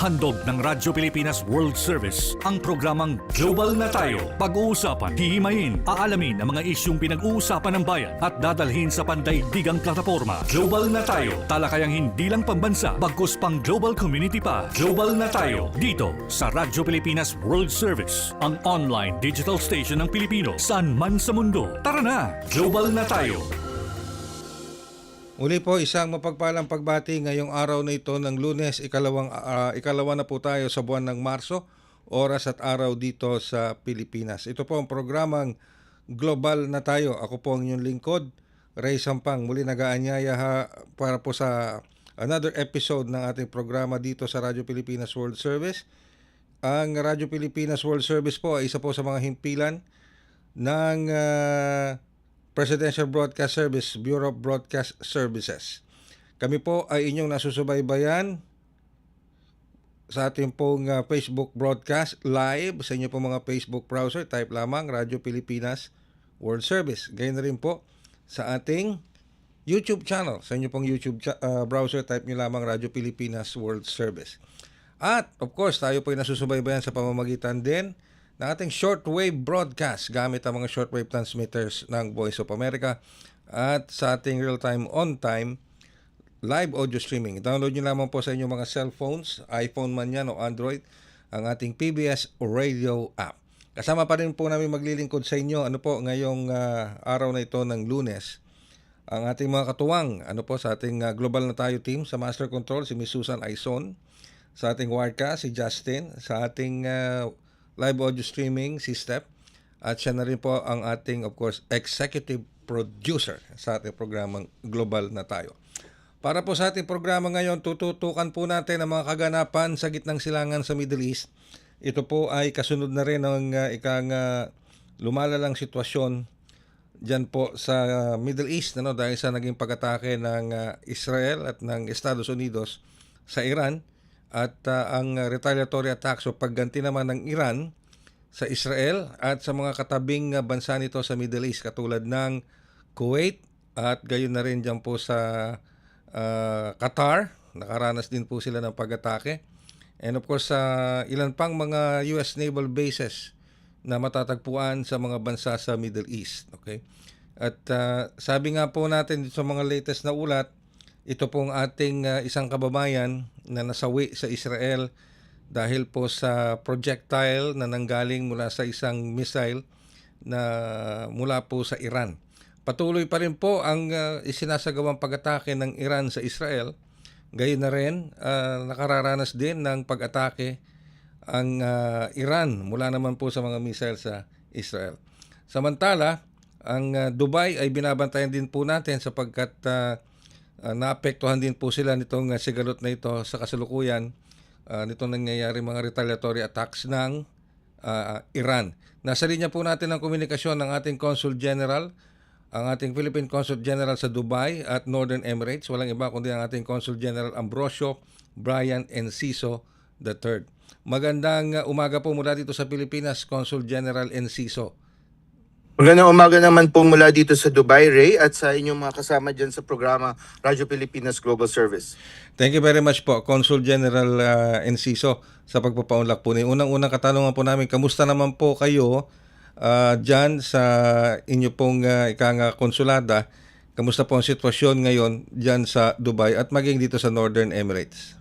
Handog ng Radyo Pilipinas World Service ang programang Global na Tayo. Pag-uusapan, hihimayin, aalamin ang mga isyung pinag-uusapan ng bayan at dadalhin sa pandaigdigang plataforma. Global na Tayo, talakayang hindi lang pambansa, bagkus pang global community pa. Global na Tayo, dito sa Radyo Pilipinas World Service, ang online digital station ng Pilipino saan man sa mundo. Tara na, Global na Tayo! Muli po, isang mapagpalang pagbati ngayong araw na ito ng Lunes, ikalawa na po tayo sa buwan ng Marso, oras at araw dito sa Pilipinas. Ito po ang programang Global na Tayo. Ako po ang inyong lingkod, Ray Sampang. Muli nag-aanyaya para po sa another episode ng ating programa dito sa Radyo Pilipinas World Service. Ang Radyo Pilipinas World Service po ay isa po sa mga himpilan ng Presidential Broadcast Service, Bureau of Broadcast Services. Kami po ay inyong nasusubaybayan sa ating pong Facebook broadcast live sa inyo pong mga Facebook browser. Type lamang Radyo Pilipinas World Service. Gayun na rin po sa ating YouTube channel. Sa inyo pong YouTube browser, type nyo lamang Radyo Pilipinas World Service. At of course, tayo po ay nasusubaybayan sa pamamagitan din ng ating shortwave broadcast gamit ang mga shortwave transmitters ng Voice of America at sa ating real-time, on-time live audio streaming. Download nyo lamang po sa inyong mga cellphones, iPhone man yan o Android, ang ating PBS Radio app. Kasama pa rin po namin maglilingkod sa inyo ngayong araw na ito ng Lunes. Ang ating mga katuwang sa ating Global na Tayo team, sa Master Control si Miss Susan Aizon, sa ating Warka si Justin, sa ating live audio streaming si Step, at siya na rin po ang ating, of course, executive producer sa ating programang Global na Tayo. Para po sa ating programa ngayon, tututukan po natin ang mga kaganapan sa gitnang silangan sa Middle East. Ito po ay kasunod na rin ng lumalalang sitwasyon dyan po sa Middle East dahil sa naging pag-atake ng Israel at ng Estados Unidos sa Iran. At ang retaliatory attack, so pagganti naman ng Iran sa Israel at sa mga katabing bansa nito sa Middle East katulad ng Kuwait at gayon na rin dyan po sa Qatar. Nakaranas din po sila ng pag-atake. And of course, ilan pang mga US naval bases na matatagpuan sa mga bansa sa Middle East. Okay? At sabi nga po natin sa mga latest na ulat, ito pong ating isang kababayan na nasawi sa Israel dahil po sa projectile na nanggaling mula sa isang missile na mula po sa Iran. Patuloy pa rin po ang isinasagawang pag-atake ng Iran sa Israel. Gayon na rin, nakararanas din ng pag-atake ang Iran mula naman po sa mga missile sa Israel. Samantala, ang Dubai ay binabantayan din po natin sapagkat naapektuhan din po sila nitong sigalot na ito sa kasalukuyan nitong nangyayari mga retaliatory attacks ng Iran. Nasa linya po natin ang komunikasyon ng ating Consul General, ang ating Philippine Consul General sa Dubai at Northern Emirates. Walang iba kundi ang ating Consul General Ambrosio Brian Enciso III. Magandang umaga po mula dito sa Pilipinas, Consul General Enciso. Magandang umaga naman po mula dito sa Dubai, Ray, at sa inyong mga kasama dyan sa programa Radyo Pilipinas Global Service. Thank you very much po, Consul General Enciso, sa pagpapaunlak po. Unang-unang katanungan po namin, kamusta naman po kayo dyan sa inyo pong konsulada? Kamusta po ang sitwasyon ngayon dyan sa Dubai at maging dito sa Northern Emirates?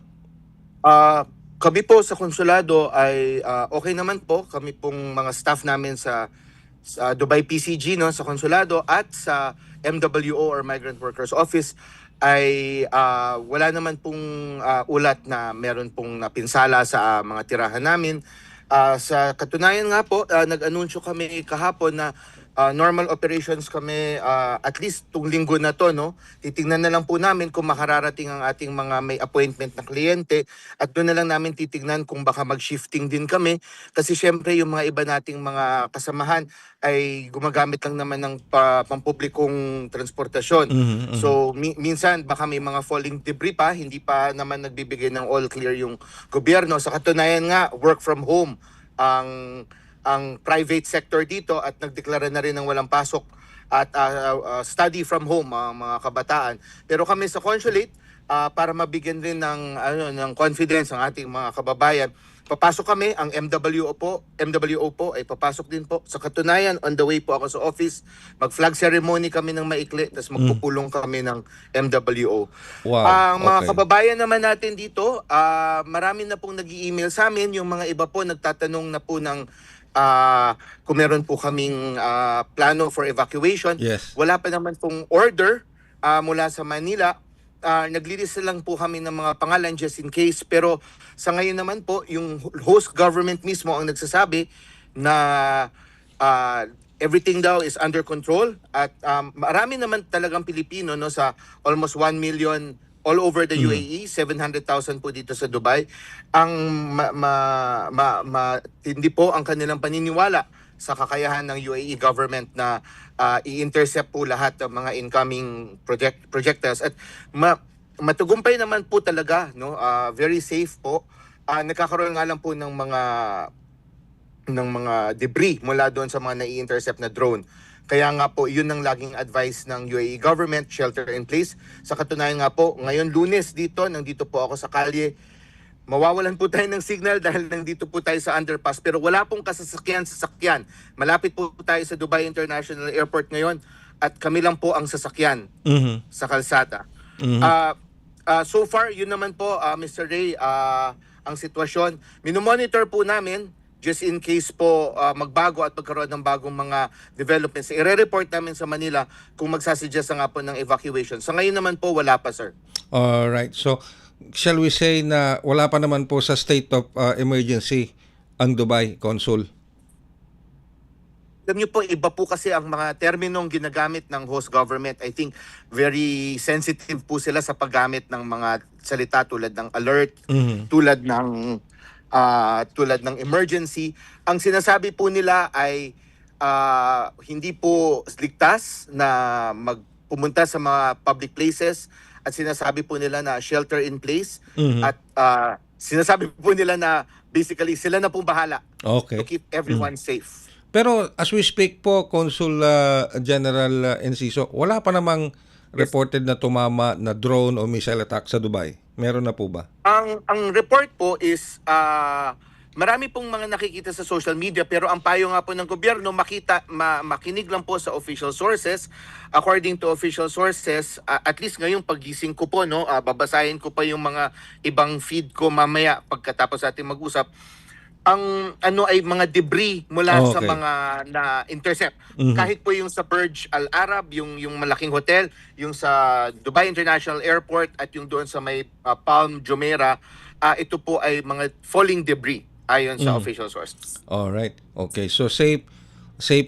Kami po sa konsulado ay okay naman po. Kami pong mga staff namin sa Dubai PCG sa konsulado at sa MWO or Migrant Workers Office ay wala naman pong ulat na meron pong napinsala sa mga tirahan namin. Sa katunayan nga po, nag-anunsyo kami kahapon na normal operations kami at least tung linggo na to, titingnan na lang po namin kung makararating ang ating mga may appointment na kliyente at doon na lang namin titingnan kung baka mag-shifting din kami kasi syempre yung mga iba nating mga kasamahan ay gumagamit lang naman ng pampublikong transportasyon. So minsan baka may mga falling debris pa, hindi pa naman nagbibigay ng all clear yung gobyerno. Sa katunayan nga, work from home ang private sector dito at nagdeklara na rin ng walang pasok at study from home mga kabataan. Pero kami sa consulate para mabigyan rin ng confidence ang ating mga kababayan. Papasok kami, ang MWO po ay papasok din po. Sa katunayan, on the way po ako sa office, mag-flag ceremony kami ng maikli, tapos magpupulong kami ng MWO. Wow, Ang mga okay. kababayan naman natin dito, marami na pong nag-i-email sa amin. Yung mga iba po nagtatanong na po ng kung meron po kaming plano for evacuation. Yes. Wala pa naman pong order mula sa Manila. Naglilista lang po kami ng mga pangalan just in case. Pero sa ngayon naman po, yung host government mismo ang nagsasabi na everything daw is under control. At marami naman talagang Pilipino, no, sa almost 1 million all over the UAE, 700,000 po dito sa Dubai. Ang matindi po ang kanilang paniniwala sa kakayahan ng UAE government na i-intercept po lahat ng mga incoming projectiles. At matugumpay naman po talaga, no? Very safe po. Nagkakaroon nga lang po ng mga debris mula doon sa mga nai-intercept na drone. Kaya nga po, yun ang laging advice ng UAE government, shelter in place. Sa katunayan nga po, ngayon Lunes nandito po ako sa kalye. Mawawalan po tayo ng signal dahil nandito po tayo sa underpass, pero wala pong sasakyan. Malapit po tayo sa Dubai International Airport ngayon at kami lang po ang sasakyan sa kalsada. So far, yun naman po, Mr. Ray, ang sitwasyon. Minomonitor po namin just in case po magbago at magkaroon ng bagong mga developments. I-report namin sa Manila kung magsasuggest nga po ng evacuation. Sa ngayon naman po, wala pa, sir. Alright. So, shall we say na wala pa naman po sa state of emergency ang Dubai, Consul? Alam niyo po, iba po kasi ang mga terminong ginagamit ng host government. I think very sensitive po sila sa paggamit ng mga salita tulad ng alert, tulad ng emergency. Ang sinasabi po nila ay hindi po ligtas na pumunta sa mga public places at sinasabi po nila na shelter in place at sinasabi po nila na basically sila na pong bahala to keep everyone safe. Pero as we speak po, Consul General Enciso, wala pa namang reported na tumama na drone o missile attack sa Dubai. Meron na po ba? Ang report po is marami pong mga nakikita sa social media, pero ang payo nga po ng gobyerno makinig lang po sa official sources. According to official sources, at least ngayong paggising ko po, no, babasahin ko pa yung mga ibang feed ko mamaya pagkatapos ating mag-usap. Ang ay mga debris mula sa mga na-intercept. Kahit po yung sa Burj Al Arab, yung malaking hotel, yung sa Dubai International Airport at yung doon sa may Palm Jumeirah, ito po ay mga falling debris ayon sa official sources. Alright. Okay. So safe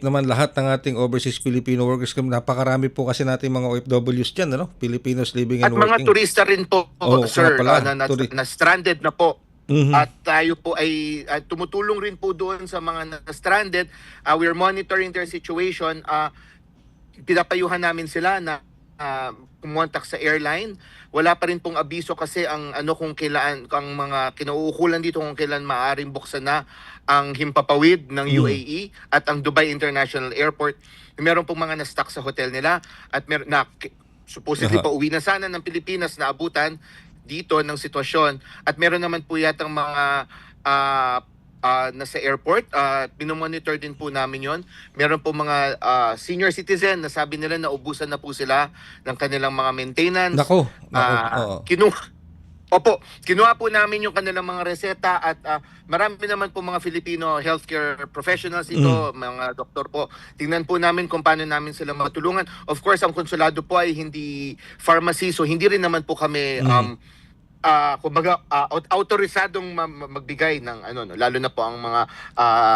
naman lahat ng ating overseas Filipino workers. Napakarami po kasi natin mga OFWs dyan, ano? Filipinos living and At working. mga turista rin po, sir, na stranded na po. At tayo po ay tumutulong rin po doon sa mga na-stranded. We're monitoring their situation. Pinapayuhan namin sila na kumontak sa airline. Wala pa rin pong abiso kasi ang kung kailan ang mga kinauukulan dito kung kailan maaaring buksan na ang himpapawid ng UAE at ang Dubai International Airport. Meron pong mga na-stuck sa hotel nila at supposedly pa uwi na sana ng Pilipinas na abutan dito ng sitwasyon at meron naman po yatang mga nasa airport, minomonitor din po namin yon. Meron po mga senior citizen na sabi nila na ubusan na po sila ng kanilang mga maintenance. Nako. Kinuha po namin yung kanilang mga reseta at marami naman po mga Filipino healthcare professionals ito, mga doktor po. Tingnan po namin kung paano namin sila matulungan. Of course, ang konsulado po ay hindi pharmacy, so hindi rin naman po kami kumbaga autorisadong magbigay ng lalo na po ang mga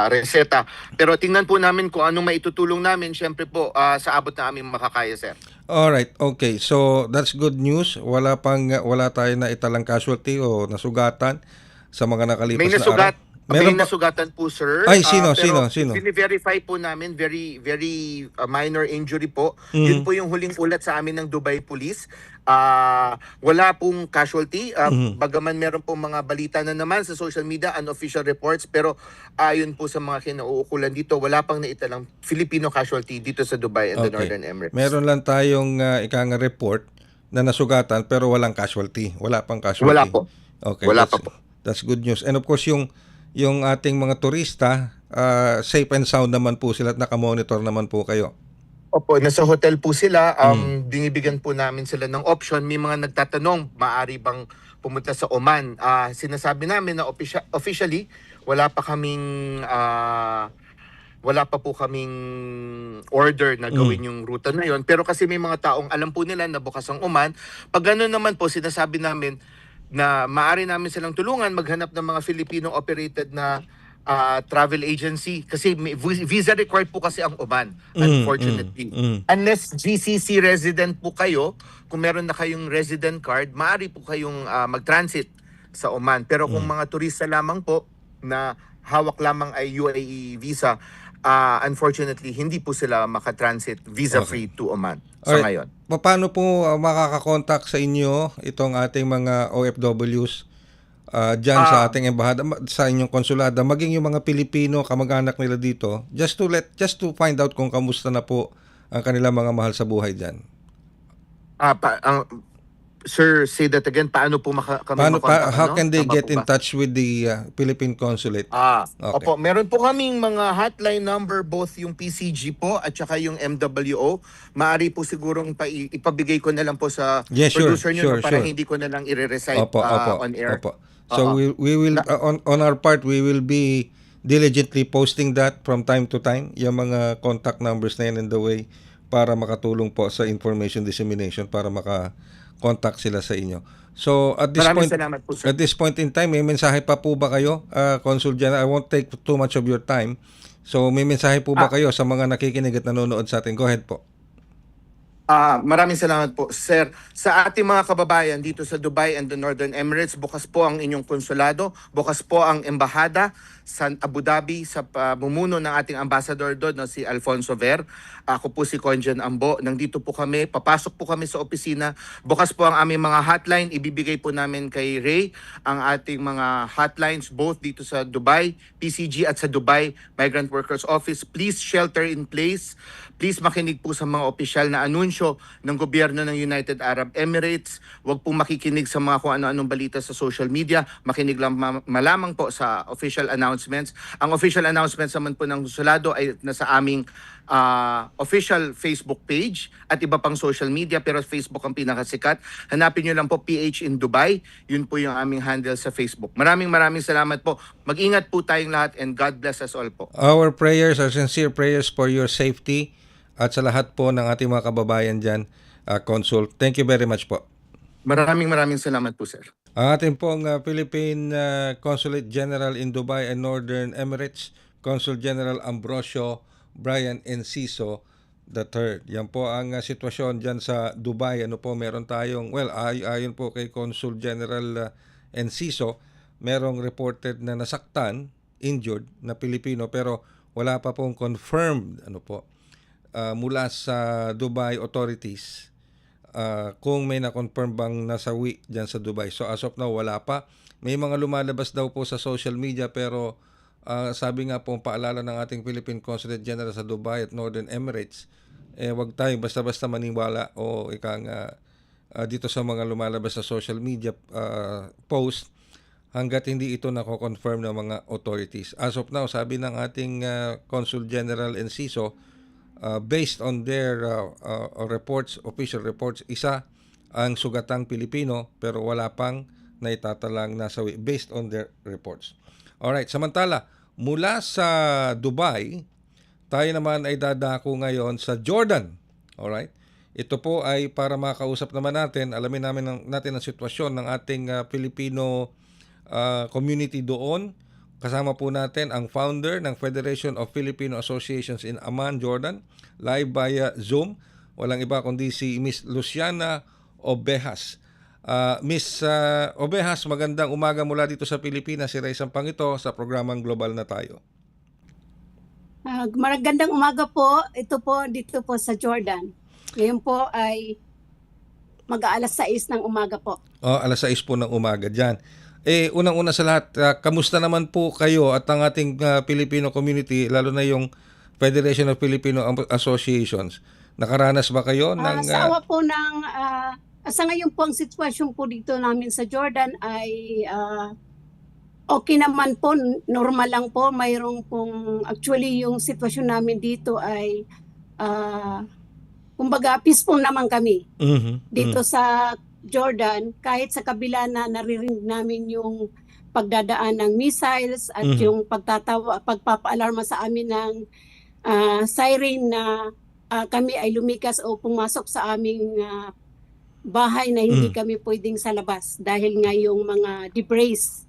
reseta. Pero tingnan po namin kung anong maitutulong namin, syempre po sa abot na aming makakaya, sir. Alright, okay. So that's good news. Wala tayo na italang casualty o nasugatan sa mga nakalipas na araw. May nasugatan po, sir. Ay, sino? Verify po namin, very very minor injury po. Yun po yung huling ulat sa amin ng Dubai Police. Wala pong casualty. Bagaman meron pong mga balita na naman sa social media, unofficial reports, pero ayon po sa mga kinauukulan dito, wala pang naitalang Filipino casualty dito sa Dubai and the Northern Emirates. Meron lang tayong report na nasugatan pero walang casualty. Wala pang casualty. Wala po. Okay, Wala pa po. that's good news. And of course, yung ating mga turista, safe and sound naman po sila at nakamonitor naman po kayo. Opo, nasa hotel po sila. Binibigyan po namin sila ng option. May mga nagtatanong, maaari bang pumunta sa Oman? Sinasabi namin na officially, wala pa po kaming order na gawin yung ruta na yon. Pero kasi may mga taong alam po nila na bukas ang Oman. Pag gano'n naman po, sinasabi namin na maaari namin silang tulungan maghanap ng mga Filipino-operated na travel agency. Kasi may visa required po kasi ang Oman, unfortunately. Unless GCC resident po kayo, kung meron na kayong resident card, maaari po kayong mag-transit sa Oman. Pero kung mga turista lamang po na hawak lamang ay UAE visa, unfortunately, hindi po sila makatransit visa-free to Oman sa ngayon. Paano po makakakontak sa inyo itong ating mga OFWs dyan sa ating embahada, sa inyong konsulada, maging yung mga Pilipino, kamag-anak nila dito, just to find out kung kamusta na po ang kanilang mga mahal sa buhay dyan? Sir, say that again. Paano po how can they get in touch with the Philippine Consulate? Okay. Opo, meron po kaming mga hotline number, both yung PCG po at saka yung MWO. Maaari po sigurong ipabigay ko na lang po sa producer nyo para hindi ko na lang i-recite on air. Opo. So we will on our part, we will be diligently posting that from time to time, yung mga contact numbers na yan in the way para makatulong po sa information dissemination, para contact sila sa inyo. So at this point in time, may mensahe pa po ba kayo, Consul General? I won't take too much of your time. So may mensahe po ba kayo sa mga nakikinig at nanonood sa atin? Go ahead po. Maraming salamat po, sir. Sa ating mga kababayan dito sa Dubai and the Northern Emirates, bukas po ang inyong konsulado, bukas po ang embahada sa Abu Dhabi sa pamumuno ng ating ambassador doon, si Alfonso Ver. Ako po si Conjan Ambo. Nandito po kami, papasok po kami sa opisina. Bukas po ang aming mga hotline. Ibibigay po namin kay Ray ang ating mga hotlines both dito sa Dubai, PCG at sa Dubai Migrant Workers Office. Please shelter in place. Please makinig po sa mga opisyal na anunsyo ng gobyerno ng United Arab Emirates. Huwag po makikinig sa mga kung ano-anong balita sa social media. Makinig lang malamang po sa official announcements. Ang official announcements naman po ng konsulado ay nasa aming official Facebook page at iba pang social media, pero Facebook ang pinakasikat. Hanapin nyo lang po PH in Dubai. Yun po yung aming handle sa Facebook. Maraming salamat po. Mag-ingat po tayong lahat and God bless us all po. Our prayers, our sincere prayers for your safety at sa lahat po ng ating mga kababayan dyan, Consul. Thank you very much po. Maraming salamat po, sir. Ang ating pong Philippine Consulate General in Dubai and Northern Emirates, Consul General Ambrosio Brian Enciso III. Yan po ang sitwasyon dyan sa Dubai. Ano po, meron tayong, ayon po kay Consul General Enciso, merong reported na nasaktan, injured na Pilipino, pero wala pa pong confirmed mula sa Dubai authorities kung may na-confirm bang nasawi dyan sa Dubai. So as of now, wala pa. May mga lumalabas daw po sa social media, pero sabi nga po, paalala ng ating Philippine Consulate General sa Dubai at Northern Emirates, wag tayo basta-basta maniwala o dito sa mga lumalabas sa social media post hanggat hindi ito nako-confirm ng mga authorities. As of now, sabi ng ating Consul General Enciso, based on their reports, official reports, isa ang sugatang Pilipino pero wala pang naitatalang nasawi based on their reports. Alright, samantala, mula sa Dubai, tayo naman ay dadako ngayon sa Jordan. Alright? Ito po ay para makausap naman natin, alamin natin ang sitwasyon ng ating Filipino community doon. Kasama po natin ang founder ng Federation of Filipino Associations in Amman, Jordan, live via Zoom. Walang iba kundi si Miss Luciana Obejas. Miss Obejas, magandang umaga mula dito sa Pilipinas. Si Ray Sampangito sa programang Global na Tayo. Magandang umaga po. Ito po dito po sa Jordan. Ngayon po ay mag-aalas 6 ng umaga po. Alas 6 po ng umaga dyan. Unang-una sa lahat, kamusta naman po kayo at ang ating Filipino community, lalo na yung Federation of Filipino Associations? Nakaranas ba kayo ng... Sa awa po ng sa ngayon po ang sitwasyon po dito namin sa Jordan ay okay naman po, normal lang po. Mayroong pong, actually yung sitwasyon namin dito ay kumbaga peaceful naman kami dito sa Jordan, kahit sa kabila na naririnig namin yung pagdadaan ng missiles at yung pagpapaalarma sa amin ng siren na kami ay lumikas o pumasok sa aming bahay na hindi kami pwedeng sa labas dahil nga yung mga debris.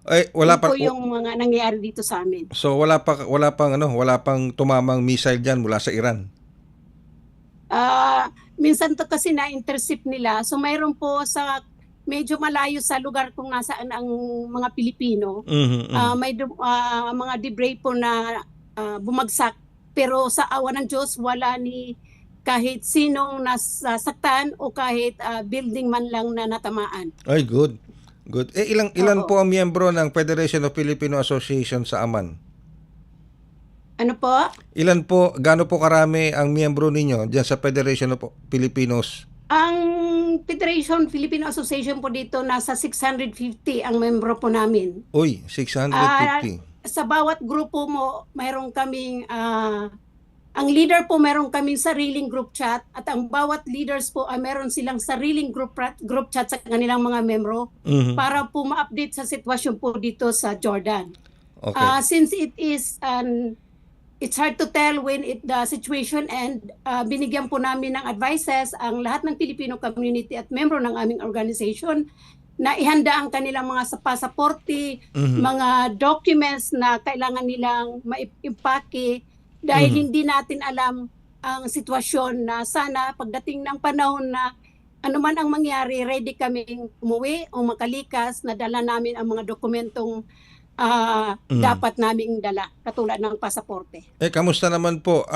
Ay, wala Yun pa po yung mga nangyayari dito sa amin. So wala pang tumamang missile diyan mula sa Iran. Minsan to kasi na-intercept nila. So mayroon po sa medyo malayo sa lugar kung nasaan ang mga Pilipino. May mga debris po na bumagsak. Pero sa awa ng Diyos, wala ni kahit sinong nasasaktan o kahit building man lang na natamaan. Ay, good. Good. Ilan po ang miyembro ng Federation of Filipino Association sa Amman? Ano po? Gaano po karami ang miyembro ninyo diyan sa Federation of Filipinos? Ang Federation Filipino Association po dito nasa 650 ang membro po namin. Uy, 650. Sa bawat grupo mo, mayroon kaming ang leader po meron kaming sariling group chat at ang bawat leaders po ay meron silang sariling group chat sa kanilang mga membro para po ma-update sa sitwasyon po dito sa Jordan. Okay. Since it is it's hard to tell when the situation and binigyan po namin ng advices ang lahat ng Filipino community at membro ng aming organization na ihanda ang kanilang mga pasaporte, mga documents na kailangan nilang maimpake dahil hindi natin alam ang sitwasyon na sana pagdating ng panahon na anuman ang mangyari, ready kaming umuwi o makalikas na dala namin ang mga dokumentong dapat naming dala, katulad ng pasaporte. Kamusta naman po,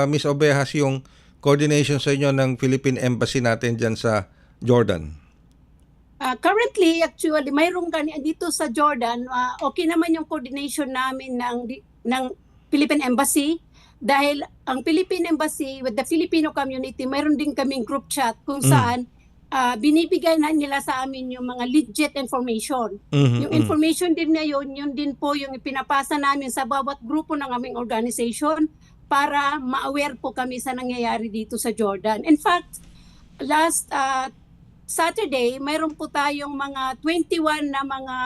Miss Ovejas, yung coordination sa inyo ng Philippine Embassy natin dyan sa Jordan? Currently, actually, mayroong dito sa Jordan, okay naman yung coordination namin ng Philippine Embassy dahil ang Philippine Embassy with the Filipino community, mayroon din kaming group chat kung saan binibigay na nila sa amin yung mga legit information. Yung information din na yun din po yung ipinapasa namin sa bawat grupo ng aming organization para ma-aware po kami sa nangyayari dito sa Jordan. In fact, last Saturday, mayroon po tayong mga 21 na mga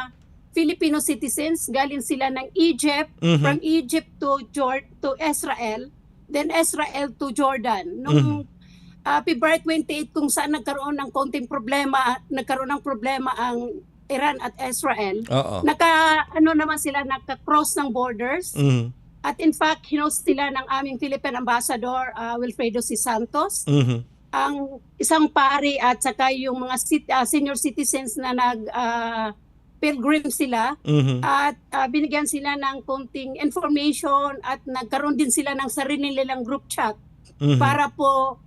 Filipino citizens, galing sila ng Egypt, from Egypt to Israel, then Israel to Jordan. Nung February 28 kung saan nagkaroon ng nagkaroon ng problema ang Iran at Israel. Naka-cross ng borders. At in fact, hinost sila ng aming Philippine Ambassador, Wilfredo C. Santos. Ang isang pari at saka yung mga senior citizens na pilgrim sila at binigyan sila ng konting information at nagkaroon din sila ng sarili nilang group chat para po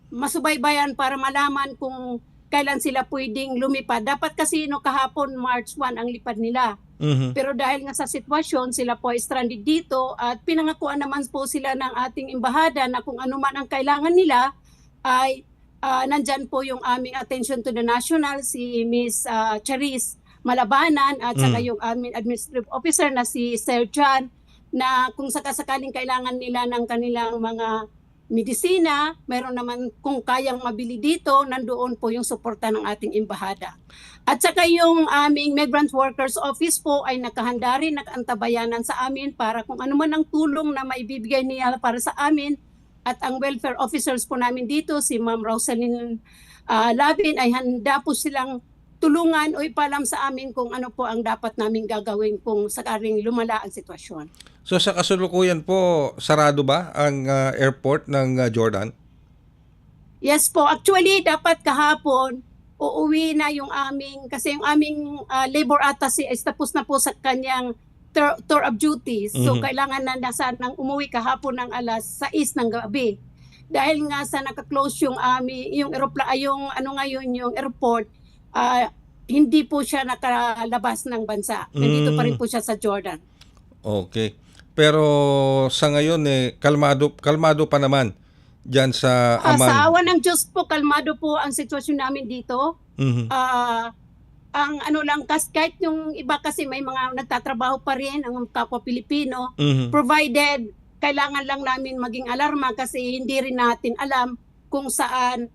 masubaybayan para malaman kung kailan sila pwedeng lumipad. Dapat kasi kahapon March 1 ang lipad nila. Pero dahil nga sa sitwasyon, sila po ay stranded dito at pinangakuan naman po sila ng ating embahada na kung ano man ang kailangan nila ay nandyan po yung aming attention to the national, si Miss Charis Malabanan at saka yung aming administrative officer na si Sir John, na kung sakasakaling kailangan nila ng kanilang mga medisina, meron naman kung kayang mabili dito, nandoon po yung suporta ng ating embahada. At saka yung aming Migrant Workers Office po ay nakahanda rin, nakaantabayanan sa amin para kung ano man ang tulong na maibibigay niya para sa amin. At ang welfare officers po namin dito, si Ma'am Rosalyn Labin, ay handa po silang tulungan o ipalam sa amin kung ano po ang dapat namin gagawin kung sakaling lumala ang sitwasyon. So sa kasulukuyan po, sarado ba ang airport ng Jordan? Yes po. Actually, dapat kahapon, uuwi na yung kasi yung aming labor attaché is tapos na po sa kanyang tour of duties. So kailangan na nang umuwi kahapon ng alas 6 ng gabi. Dahil nga sa naka-close yung yung airport, hindi po siya nakalabas ng bansa. Nandito pa rin po siya sa Jordan. Okay. Pero sa ngayon kalmado pa naman dyan sa Sa Aman? awa ng Diyos po, kalmado po ang sitwasyon namin dito. Mhm. Ang ano lang, kahit yung iba kasi may mga nagtatrabaho pa rin, ang kapwa Pilipino, Mhm. provided kailangan lang namin maging alarma kasi hindi rin natin alam kung saan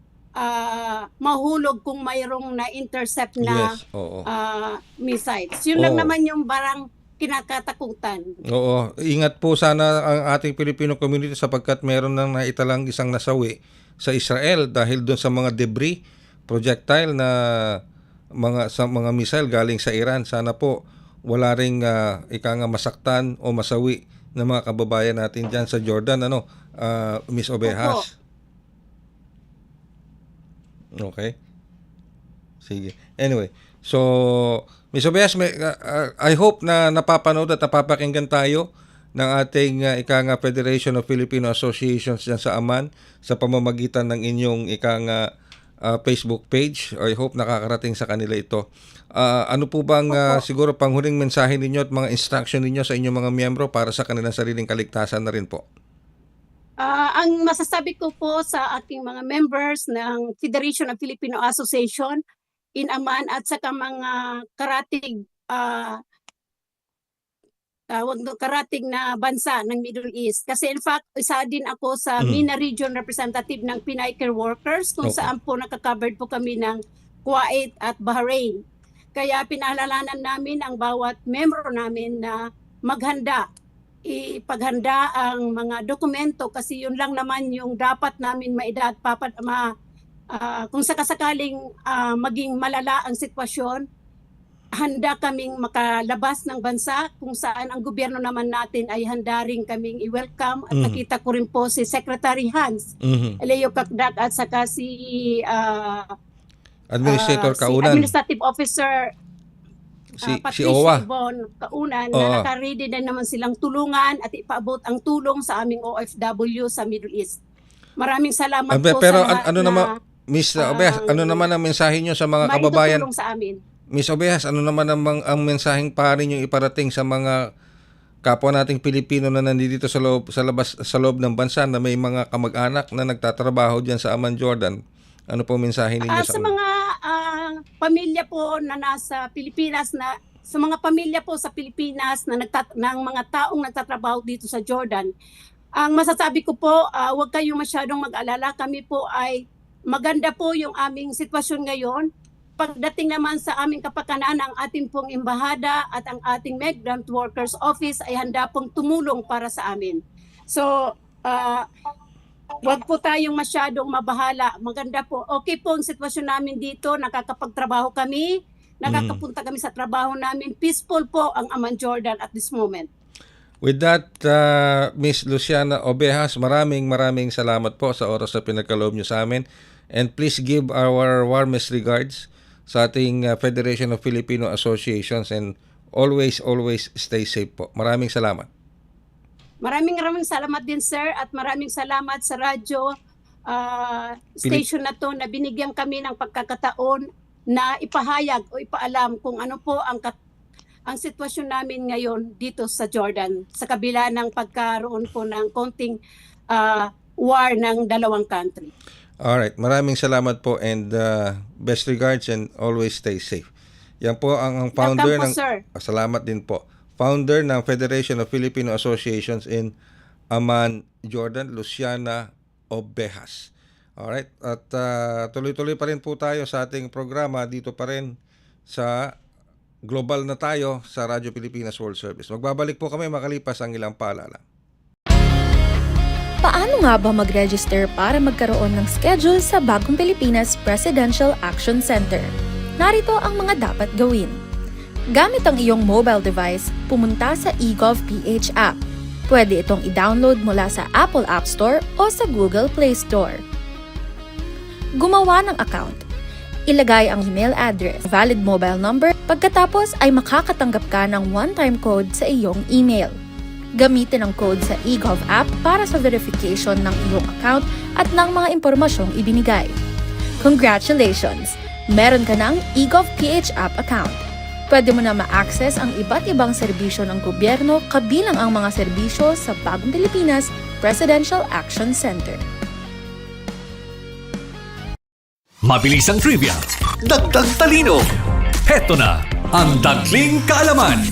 mahulog kung mayroong na-intercept na Yes, oo. missiles. Yun lang Oo. naman yung barang kinakatakutan. Oo, ingat po sana ang ating Filipino community sapagkat meron nang naitalang isang nasawi sa Israel dahil doon sa mga debris, projectile na mga missile galing sa Iran. Sana po wala ring masaktan o masawi ng mga kababayan natin diyan sa Jordan, Miss Ovejas. Okay. Sige. Anyway, so Miss Ovejas, I hope na napapanood at napapakinggan tayo ng ating Federation of Filipino Associations dyan sa Aman sa pamamagitan ng inyong Facebook page. I hope nakakarating sa kanila ito. Ano po bang siguro panghuling mensahe ninyo at mga instruction ninyo sa inyong mga miyembro para sa kanilang sariling kaligtasan na rin po? Ang masasabi ko po sa ating mga members ng Federation of Filipino Association in Aman at saka mga karatig na bansa ng Middle East. Kasi in fact, isa din ako sa MENA Region Representative ng Pinay Care Workers kung saan po nakaka-covered po kami ng Kuwait at Bahrain. Kaya pinaalalanan namin ang bawat membro namin na maghanda, ipaghanda ang mga dokumento kasi yun lang naman yung dapat namin kung sakasakaling maging malala ang sitwasyon, handa kaming makalabas ng bansa kung saan ang gobyerno naman natin ay handa rin kaming i-welcome at nakita ko rin po si Secretary Hans Eleo Cacdac at saka si Administrator si Kaunan. Administrative Officer Si Patricia Owa. Yvonne Kaunan na naka-ready na naman silang tulungan at ipaabot ang tulong sa aming OFW sa Middle East. Maraming salamat po Pero sa lahat ano naman, Miss Ovejas, ano naman ang mensahe nyo sa mga kababayan? maitutulong sa amin. Miss Ovejas, ano naman ang mensaheng pari nyo iparating sa mga kapwa nating Pilipino na nandito sa loob ng bansa na may mga kamag-anak na nagtatrabaho diyan sa Amman, Jordan? Ano po mensahe ninyo Sa mga pamilya po na nasa Pilipinas sa mga pamilya po sa Pilipinas ng mga taong nagtatrabaho dito sa Jordan, ang masasabi ko po, huwag kayong masyadong mag-alala. Kami po ay maganda po yung aming sitwasyon ngayon. Pagdating naman sa aming kapakanan, ang ating pong embahada at ang ating Migrant Workers Office ay handa pong tumulong para sa amin. So, wag po tayong masyadong mabahala. Maganda po. Okay po ang sitwasyon namin dito. Nakakapagtrabaho kami. Nakakapunta kami sa trabaho namin. Peaceful po ang Amman, Jordan at this moment. With that, Miss Luciana Ovejas, maraming salamat po sa oras na pinagkaloob nyo sa amin. And please give our warmest regards sa ating Federation of Filipino Associations and always stay safe po. Maraming salamat. Maraming salamat din, sir, at maraming salamat sa radyo station na to na binigyan kami ng pagkakataon na ipahayag o ipaalam kung ano po ang sitwasyon namin ngayon dito sa Jordan sa kabila ng pagkaroon po ng konting war ng dalawang country. Alright, maraming salamat po and best regards and always stay safe. Yan po ang founder Welcome po, sir. Salamat din po. Founder ng Federation of Filipino Associations in Amman, Jordan, Luciana Ovejas. Alright, at tuloy-tuloy pa rin po tayo sa ating programa dito pa rin sa Global na tayo sa Radyo Pilipinas World Service. Magbabalik po kami makalipas ang ilang paalala. Paano nga ba mag-register para magkaroon ng schedule sa Bagong Pilipinas Presidential Action Center? Narito ang mga dapat gawin. Gamit ang iyong mobile device, pumunta sa eGovPH app. Pwede itong i-download mula sa Apple App Store o sa Google Play Store. Gumawa ng account. Ilagay ang email address, valid mobile number, pagkatapos ay makakatanggap ka ng one-time code sa iyong email. Gamitin ang code sa eGov app para sa verification ng iyong account at ng mga impormasyong ibinigay. Congratulations! Meron ka ng eGovPH app account. Pwede mo na ma-access ang iba't ibang serbisyo ng gobyerno kabilang ang mga serbisyo sa Bagong Pilipinas Presidential Action Center. Mabilis ang trivia, dagdag talino. Heto na ang Dagling Kaalaman.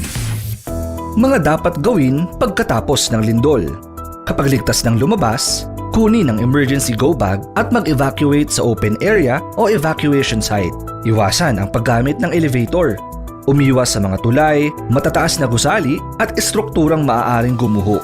Mga dapat gawin pagkatapos ng lindol. Kapag ligtas ng lumabas, kunin ang emergency go bag at mag-evacuate sa open area o evacuation site. Iwasan ang paggamit ng elevator. Umiwas sa mga tulay, matataas na gusali at estrukturang maaaring gumuho.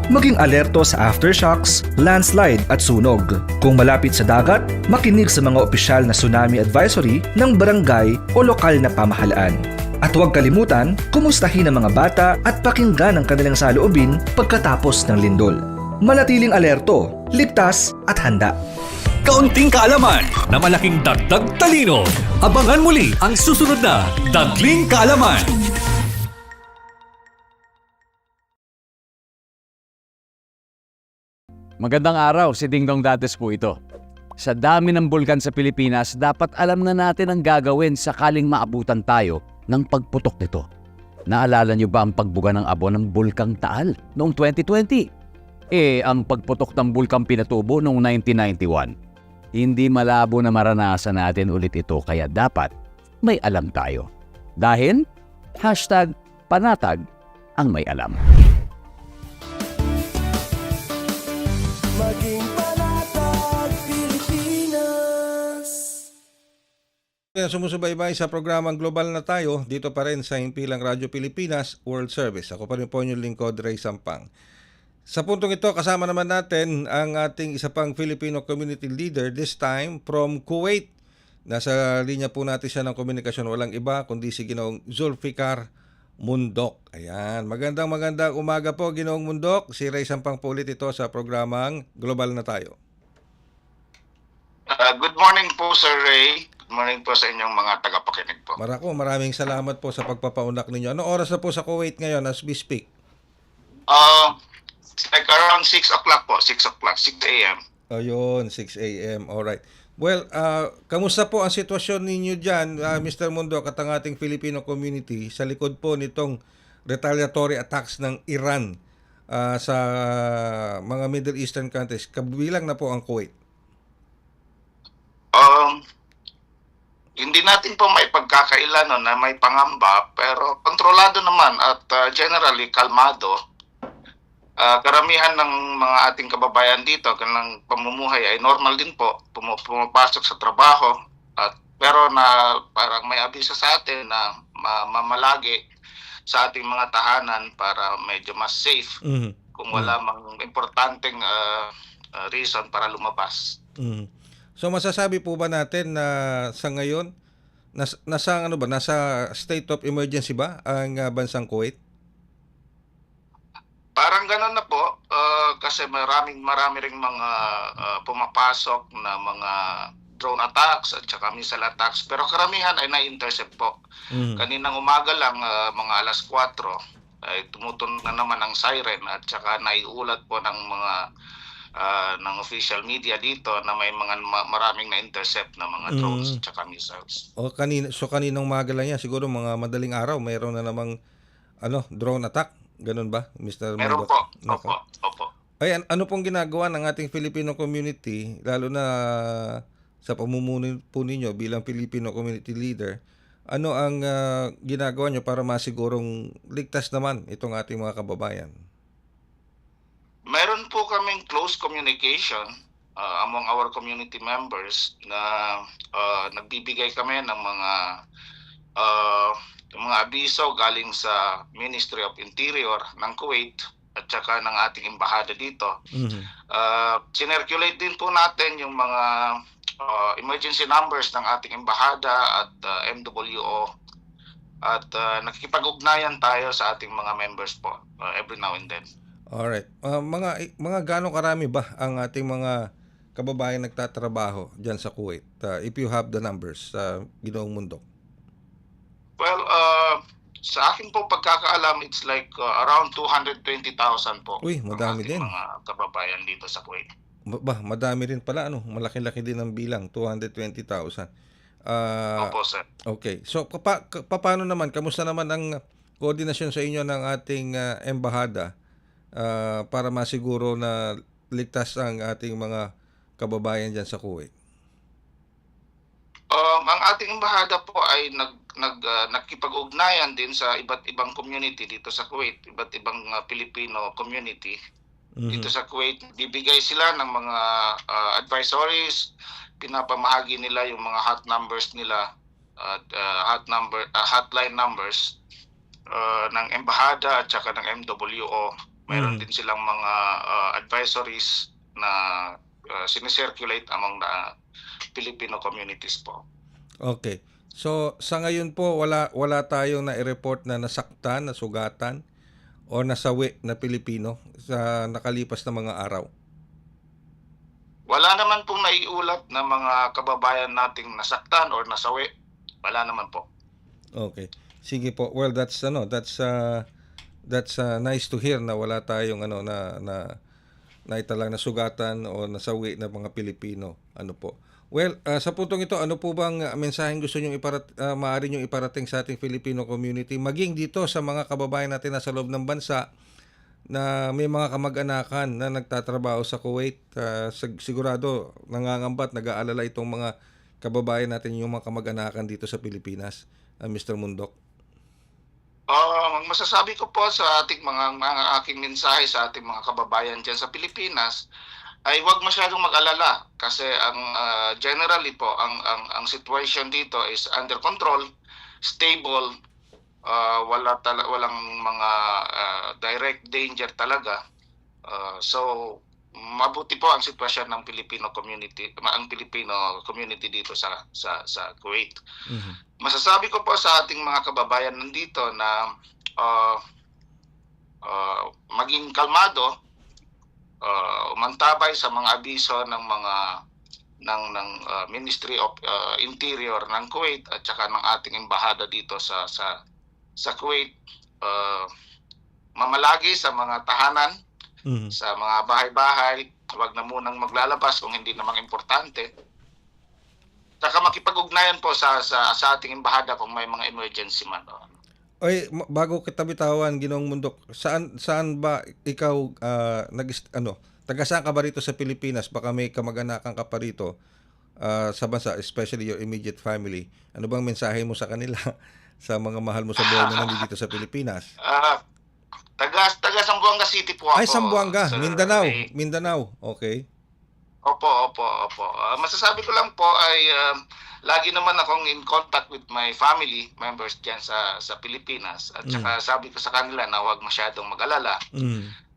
Maging alerto sa aftershocks, landslide at sunog. Kung malapit sa dagat, makinig sa mga opisyal na tsunami advisory ng barangay o lokal na pamahalaan. At huwag kalimutan, kumustahin ang mga bata at pakinggan ang kanilang saloobin pagkatapos ng lindol. Manatiling alerto, ligtas at handa. Kaunting kaalaman na malaking dagdag talino. Abangan muli ang susunod na Dagling Kaalaman. Magandang araw, si Dingdong Dates po ito. Sa dami ng bulkan sa Pilipinas, dapat alam na natin ang gagawin sakaling maabutan tayo ng pagputok nito. Naalala niyo ba ang pagbuga ng abo ng Bulkang Taal noong 2020? Ang pagputok ng Bulkang Pinatubo noong 1991. Hindi malabo na maranasan natin ulit ito kaya dapat may alam tayo. Dahil #panatag ang may alam. Maging panatag Pilipinas. Sumusubaybay sa programang Global na Tayo, dito pa rin sa Himpilang Radyo Pilipinas World Service. Ako pa rin po inyong lingkod, Ray Sampang. Sa puntong ito, kasama naman natin ang ating isa pang Filipino community leader, this time from Kuwait. Nasa linya po natin siya ng komunikasyon, walang iba kundi si Ginoong Zulfikar Mundok. Ayan, magandang umaga po Ginoong Mundok. Si Ray Sampang po ulit ito sa programang Global na Tayo. Good morning po Sir Ray. Good morning po sa inyong mga tagapakinig po. Maraming salamat po sa pagpapaunak ninyo. Anong oras na po sa Kuwait ngayon as we speak? It's like around 6 o'clock po, 6 a.m. Ayun, 6 a.m. Alright. Well, kamusta po ang sitwasyon ninyo dyan, Mr. Mundok at ang ating Filipino community sa likod po nitong retaliatory attacks ng Iran sa mga Middle Eastern countries, kabilang na po ang Kuwait? Hindi natin po may pagkakailan na may pangamba, pero kontrolado naman at generally kalmado. Karamihan ng mga ating kababayan dito, kanilang pamumuhay ay normal din po, pumapasok sa trabaho, pero na parang may abiso sa atin na mamalagi sa ating mga tahanan para medyo mas safe kung wala mang importanteng reason para lumabas. So masasabi po ba natin na sa ngayon nasa state of emergency ba ang bansang Kuwait? Parang gano'n na po kasi marami ring mga pumapasok na mga drone attacks at saka missile attacks, pero karamihan ay na-intercept po. Kaninang umaga lang mga alas 4 ay tumutunog na naman ang siren at saka naiulat po ng mga ng official media dito na may mga maraming na-intercept na mga drones at saka missiles. Kaninang umaga lang yan, siguro mga madaling araw mayroon na namang drone attack. Ganun ba, Mr. Meron Mundok? po. Opo. Ay, ano pong ginagawa ng ating Filipino community, lalo na sa pamumuno po ninyo bilang Filipino community leader, ano ang ginagawa nyo para masigurong ligtas naman itong ating mga kababayan? Meron po kaming close communication among our community members na nagbibigay kami ng mga abiso galing sa Ministry of Interior ng Kuwait at saka ng ating embahada dito. Sinirculate din po natin yung mga emergency numbers ng ating embahada at MWO at nakikipag-ugnayan tayo sa ating mga members po every now and then. Alright. Mga gaano karami ba ang ating mga kababayan nagtatrabaho dyan sa Kuwait? If you have the numbers, Ginoong Mundok. Well, sa akin po pagkakaalam, it's like around 220,000 po. Uy, madami din. Mga kababayan dito sa Kuwait. Madami rin pala, malaki-laki din ang bilang, 220,000. Opo, sir. Okay. So, paano naman, kamusta naman ang koordinasyon sa inyo ng ating embahada para masiguro na ligtas ang ating mga kababayan dyan sa Kuwait? Ang ating embahada po ay nakikipag-ugnayan din sa iba't ibang community dito sa Kuwait, iba't ibang Filipino community dito sa Kuwait. Bibigay sila ng mga advisories, pinapamahagi nila yung mga hot numbers nila at hotline numbers ng embahada at saka ng MWO. Mayroon din silang mga advisories na sinicirculate among the Filipino communities po. Okay. So sa ngayon po wala tayong na-report na nasaktan, nasugatan o nasawi na Pilipino sa nakalipas na mga araw. Wala naman pong naiulat na mga kababayan nating nasaktan or nasawi. Wala naman po. Okay. Sige po. Well, that's nice to hear na wala tayong na italang nasugatan o nasawi na mga Pilipino. Ano po? Well, sa puntong ito, ano po bang mensaheng gusto niyo maaari niyo iparating sa ating Filipino community maging dito sa mga kababayan natin na sa loob ng bansa na may mga kamag-anakan na nagtatrabaho sa Kuwait? Sigurado nangangamba at nag-aalala itong mga kababayan natin, yung mga kamag-anakan dito sa Pilipinas, Mr. Mundok. Masasabi ko po sa ating mga aking mensahe sa ating mga kababayan diyan sa Pilipinas ay huwag masyadong mag-alala kasi ang generally po ang situation dito is under control, stable, walang mga direct danger talaga. So mabuti po ang sitwasyon ng Filipino community dito sa Kuwait. Masasabi ko po sa ating mga kababayan nandito na maging kalmado, umantabay sa mga abiso ng Ministry of Interior ng Kuwait at saka ng ating embahada dito sa Kuwait, mamalagi sa mga tahanan, sa mga bahay-bahay, huwag na munang maglalabas kung hindi namang importante. Saka makipag-ugnayan po sa ating embahada kung may mga emergency man. Oy, bago kita bitawan, Ginoong Mundok, saan ba ikaw taga saan ka ba rito sa Pilipinas? Baka may kamag-anakan ka pa rito sa bansa, especially your immediate family. Ano bang mensahe mo sa kanila sa mga mahal mo sa buhay na nandito sa Pilipinas? Taga Zamboanga City po ako. Ay, Zamboanga, Sir Mindanao. Okay. Opo. Masasabi ko lang po ay lagi naman akong in contact with my family members diyan sa Pilipinas. At saka sabi ko sa kanila na huwag masyadong mag-alala.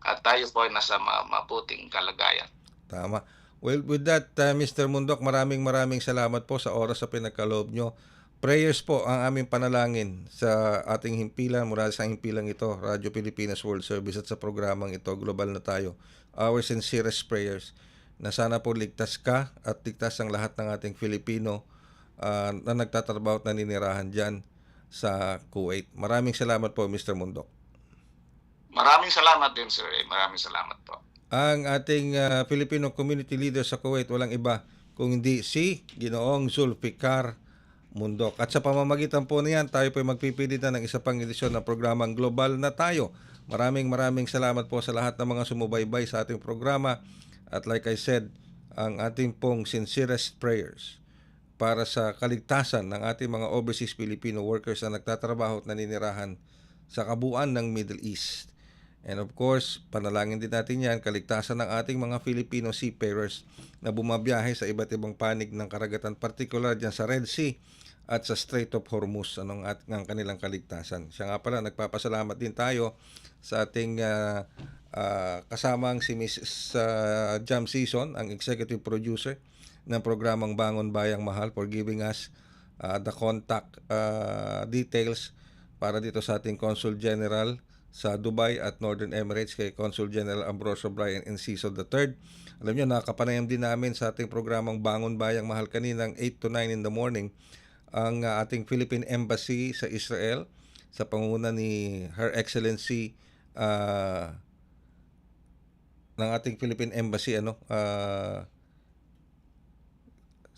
At tayo po ay nasa mabuting kalagayan. Tama. Well, with that, Mr. Mundok, maraming salamat po sa oras sa pinagkaloob nyo. Prayers po ang aming panalangin sa ating himpilan, mula sa himpilang ito, Radyo Pilipinas World Service, at sa programang ito, Global na Tayo. Our sincerest prayers na sana po ligtas ka at ligtas ang lahat ng ating Filipino na nagtatrabaho at naninirahan dyan sa Kuwait. Maraming salamat po, Mr. Mundok. Maraming salamat din, sir. Maraming salamat po. Ang ating Filipino community leader sa Kuwait, walang iba kung hindi si Ginoong Zulfikar Mundok. At sa pamamagitan po niyan, tayo po magpipilitan ng isa pang edisyon ng programang Global na Tayo. Maraming salamat po sa lahat ng mga sumubaybay sa ating programa. At like I said, ang ating pong sincerest prayers para sa kaligtasan ng ating mga overseas Filipino workers na nagtatrabaho at naninirahan sa kabuuan ng Middle East. And of course, panalangin din natin yan, kaligtasan ng ating mga Filipino seafarers na bumabiyahe sa iba't ibang panig ng karagatan, particular dyan sa Red Sea at sa Strait of Hormuz, ang kanilang kaligtasan. Siya nga pala, nagpapasalamat din tayo sa ating kasamang si Mrs. Jam Season, ang executive producer ng programang Bangon Bayang Mahal, for giving us the contact details para dito sa ating Consul General sa Dubai at Northern Emirates, kay Consul General Ambrosio Brian Enciso III. Alam nyo, nakapanayam din namin sa ating programang Bangon Bayang Mahal kaninang 8 to 9 in the morning ang ating Philippine Embassy sa Israel sa pangunguna ni Her Excellency ng ating Philippine Embassy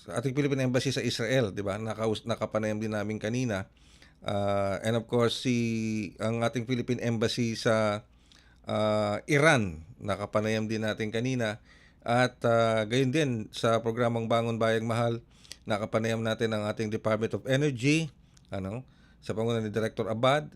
sa ating Philippine Embassy sa Israel, di ba? Nakapanayam din namin kanina. And of course ang ating Philippine Embassy sa Iran, nakapanayam din natin kanina. At gayon din sa programang Bangon Bayang Mahal, nakapanayam natin ang ating Department of Energy, sa pangunan ni Director Abad.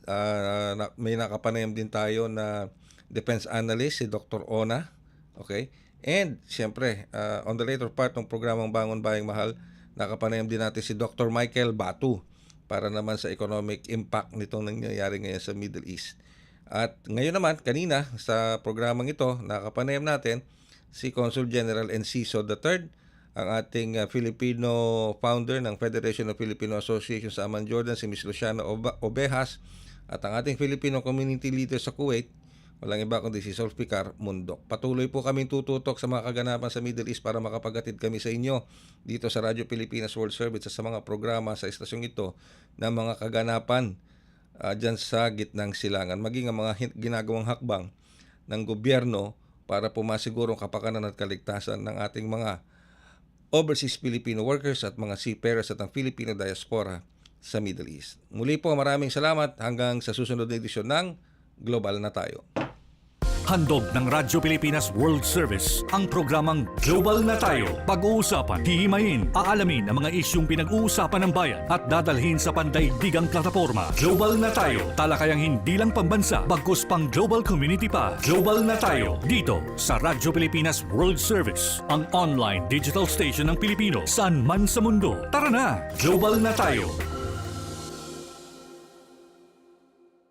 May nakapanayam din tayo na Defense Analyst, si Dr. Ona. Okay? And, siyempre, on the later part ng programang Bangon Bayang Mahal, nakapanayam din natin si Dr. Michael Batu para naman sa economic impact nitong nangyayari ngayon sa Middle East. At ngayon naman, kanina, sa programang ito, nakapanayam natin si Consul General Enciso III, ang ating Filipino founder ng Federation of Filipino Associations sa Amman, Jordan, si Ms. Luciana Obejas, at ang ating Filipino community leader sa Kuwait, walang iba kundi si Solfikar Mundok. Patuloy po kaming tututok sa mga kaganapan sa Middle East para makapagatid kami sa inyo dito sa Radyo Pilipinas World Service at sa mga programa sa estasyong ito ng mga kaganapan dyan sa gitnang silangan, maging ang mga ginagawang hakbang ng gobyerno para pumasigurong kapakanan at kaligtasan ng ating mga overseas Filipino workers at mga seafarers at ang Filipino diaspora sa Middle East. Muli po, maraming salamat hanggang sa susunod na edisyon ng Global na Tayo. Handog ng Radyo Pilipinas World Service ang programang Global na Tayo. Pag-uusapan, hihimayin, aalamin ang mga isyung pinag-uusapan ng bayan at dadalhin sa pandaigdigang plataforma. Global na Tayo, talakayang hindi lang pambansa, bagkus pang global community pa. Global na Tayo, dito sa Radyo Pilipinas World Service, ang online digital station ng Pilipino saan man sa mundo. Tara na, Global na Tayo.